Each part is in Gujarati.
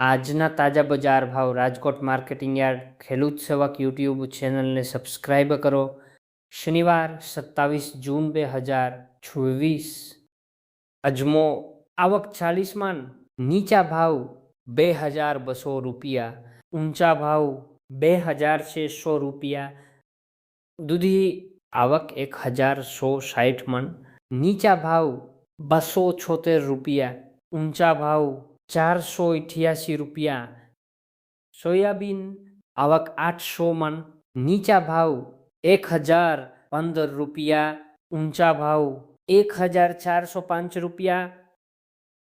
આજના તાજા બજાર ભાવ રાજકોટ માર્કેટિંગ યાર્ડ ખેડૂત સેવક યુટ્યુબ ચેનલને સબસ્ક્રાઈબ કરો. શનિવાર 27 જૂન 2024. અજમો આવક 40 મણ, નીચા ભાવ ₹2200, ઊંચા ભાવ ₹2600. દૂધી આવક 1160 મણ, નીચા ભાવ ₹276, ઊંચા ભાવ ₹488. સોયાબીન આવક 800 મણ, નીચા ભાવ ₹1015, ઊંચા ભાવ ₹1405.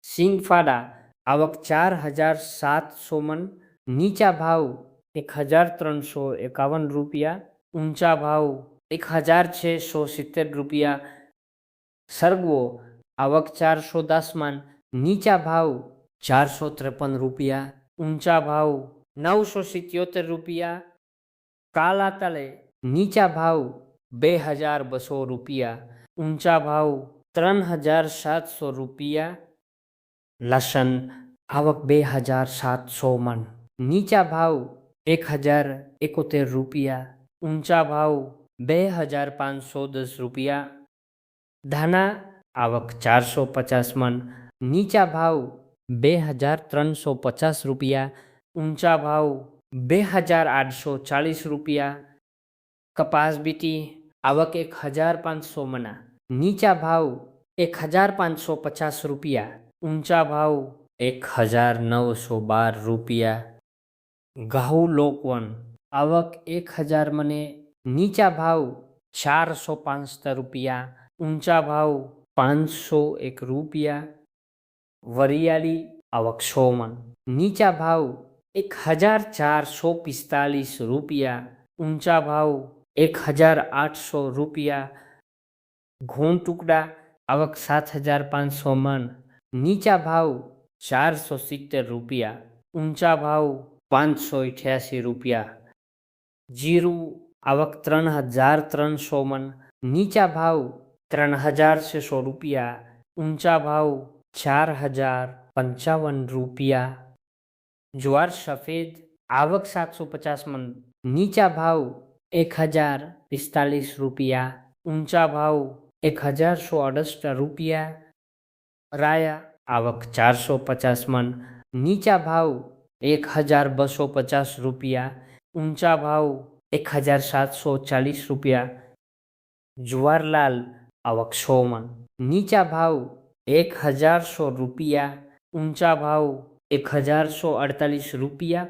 સિંગફાડા આવક 4700 મણ, નીચા ભાવ ₹1351, ઊંચા ભાવ ₹1670. સરગવો આવક 410 મણ, નીચા ભાવ ₹453, ઊંચા ભાવ ₹977. કાલા તલે નીચા ભાવ ₹2200, ઊંચા ભાવ ₹3700. લસણ આવક 2700 મણ, નીચા ભાવ ₹1071, ઊંચા ભાવ ₹2510. ધાણા આવક 450 મણ, નીચા ભાવ ₹2350, ઊંચા ભાવ ₹2840. કપાસ બીટી આવક 1500 મણ, નીચા ભાવ ₹1550, ઊંચા ભાવ ₹1912. ઘઉં લોકવન આવક 1000 મણે, નીચા ભાવ ₹465, ઊંચા ભાવ ₹501. વરિયાળી આવક 100 મણ, નીચા ભાવ ₹1445, ઊંચા ભાવ ₹1800. ઘઉં ટુકડા આવક 7500 મણ, નીચા ભાવ ₹470, ઊંચા ભાવ ₹588. જીરું આવક 3300 મણ, નીચા ભાવ ₹3600, ઊંચા ભાવ ₹4055. જ્વાર સફેદ આવક 750 મણ, નીચા ભાવ ₹1045, ઊંચા ભાવ ₹1168. રાયા આવક 450 મણ, નીચા ભાવ ₹1250, ઊંચા ભાવ ₹1740. જુવારલાલ આવક 100 મણ, નીચા ભાવ ₹1100, ઊંચા ભાવ ₹1148.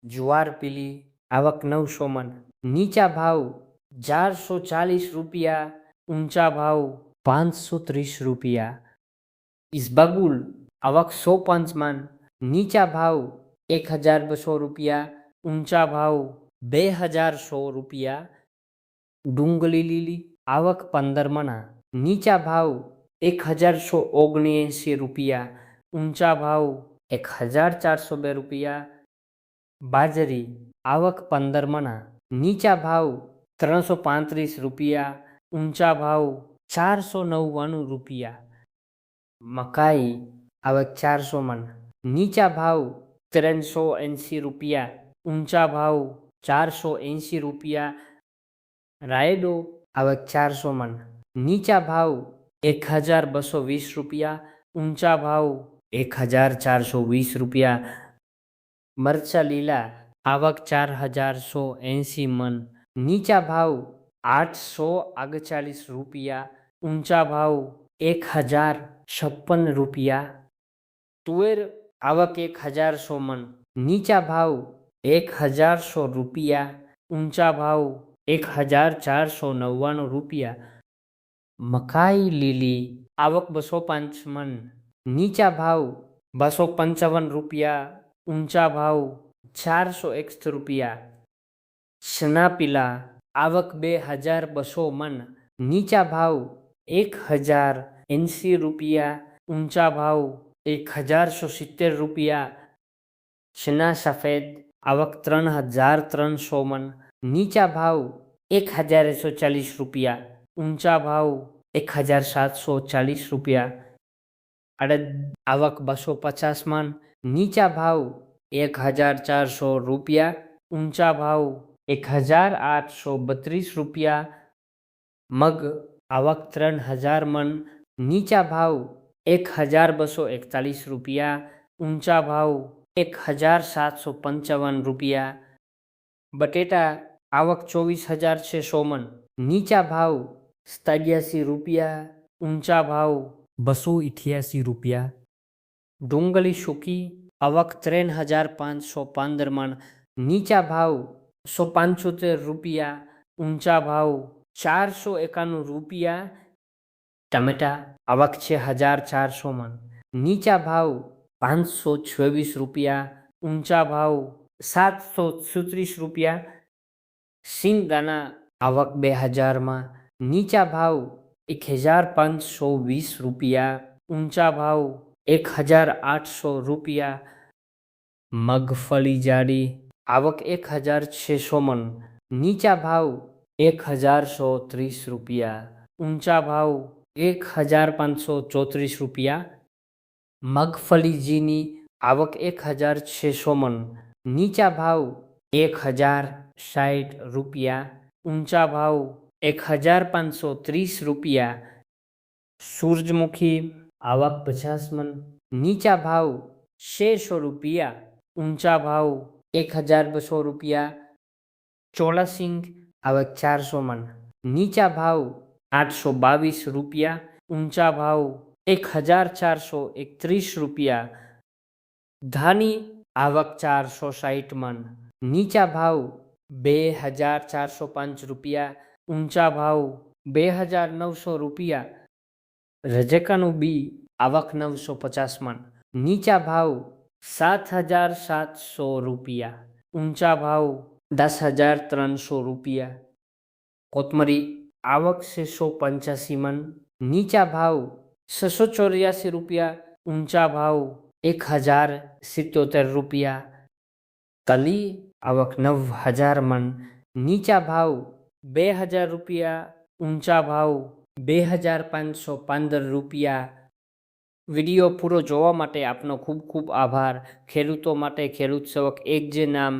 જુવાર પીલી આવક 900 મણ, નીચા ભાવ ₹440, ઊંચા ભાવ ₹530. ઇસબગુલ આવક 105 મણ, નીચા ભાવ ₹1200, ઊંચા ભાવ ₹2100. ડુંગળી લીલી આવક 15 મણ, નીચા ભાવ ₹1179, ઊંચા ભાવ ₹1402. બાજરી આવક 15 મણ, નીચા ભાવ ₹335, ઊંચા ભાવ ₹499. મકાઈ આવક 400 મણ, નીચા ભાવ ₹380, ઊંચા ભાવ ₹480. રાયડો આવક 400 મણ, નીચા ભાવ ₹1220, ઊંચા ભાવ ₹1420. મરચા લીલા આવક 4180 મણ, નીચા ભાવ ₹839, ઊંચા ભાવ ₹1056. તુવેર આવક 1100 મણ, નીચા ભાવ ₹1100, ઊંચા ભાવ ₹1499. મકાઈ લીલી આવક 205 મણ, નીચા ભાવ ₹255, ઊંચા ભાવ ₹461. ચના પીલા આવક 2200 મણ, નીચા ભાવ ₹1080, ઊંચા ભાવ ₹1170. ચના સફેદ આવક 3300 મણ, નીચા ભાવ ₹1140, ઊંચા ભાવ ₹1740. અડદ આવક 250 મણ, નીચા ભાવ 1400 રૂપિયા, ઊંચા ભાવ 1832 રૂપિયા. મગ આવક 3000 મણ, નીચા ભાવ 1241 રૂપિયા, ઊંચા ભાવ 1755 રૂપિયા. બટેટા આવક 24600 મણ, નીચા ભાવ 87 રૂપિયા, ઊંચા ભાવ 288 રૂપિયા. ડુંગળી સૂકી આવક 3515 મણ, નીચા ભાવ 175 રૂપિયા, ઊંચા ભાવ 491 રૂપિયા. ટમેટા આવક છે 1400 મણ, નીચા ભાવ 526 રૂપિયા, ઊંચા ભાવ 736 રૂપિયા. સિંગદાણા આવક 2000માં, નીચા ભાવ 1520 રૂપિયા, ઊંચા ભાવ 1800 રૂપિયા. મગફળી જાડી આવક 1600 મણ, નીચા ભાવ 1130 રૂપિયા, ઊંચા ભાવ 1534 રૂપિયા. મગફળી ઝીણી આવક 1600 મણ, નીચા ભાવ 1060 રૂપિયા, ઊંચા ભાવ 1530 રૂપિયા. સૂરજમુખી આવક 50 મણ, નીચા ભાવ 600 રૂપિયા, ઊંચા ભાવ 1200 રૂપિયા. ચોલાસિંગ આવક 400 મણ, નીચા ભાવ 822 રૂપિયા, ઊંચા ભાવ 1431 રૂપિયા. ધાની આવક 460 મણ, નીચા ભાવ 2405 રૂપિયા, ઊંચા ભાવ 2900 રૂપિયા. રજકાનું બી આવક 950 મણ, નીચા ભાવ 7700 રૂપિયા, ઊંચા ભાવ 10300 રૂપિયા. કોથમરી આવક 685 મણ, નીચા ભાવ 684 રૂપિયા, ઊંચા ભાવ 1077 રૂપિયા. તલી આવક 9000 મણ, નીચા ભાવ 2000 રૂપિયા, ઊંચા ભાવ 2515 રૂપિયા. વિડીયો પૂરો જોવા માટે આપનો ખૂબ ખૂબ આભાર. ખેડૂતો માટે ખેડૂત સેવક 1 જે નામ